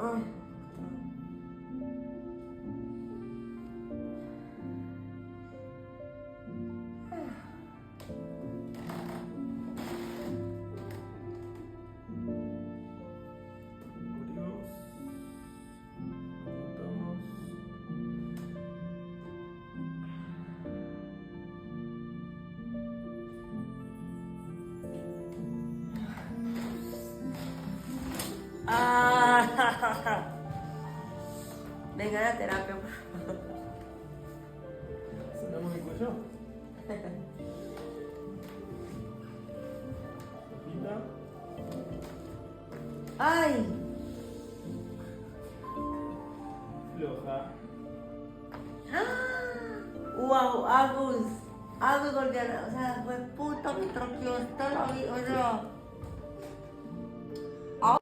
Ay. Abrimos. Botamos. Ah. Venga a la terapia, por favor. Sacamos el cuello. Tapita. Ay. Floja. Wow, Agus golpeó, o sea, fue puto, me troqueó, esto lo vi, o sea.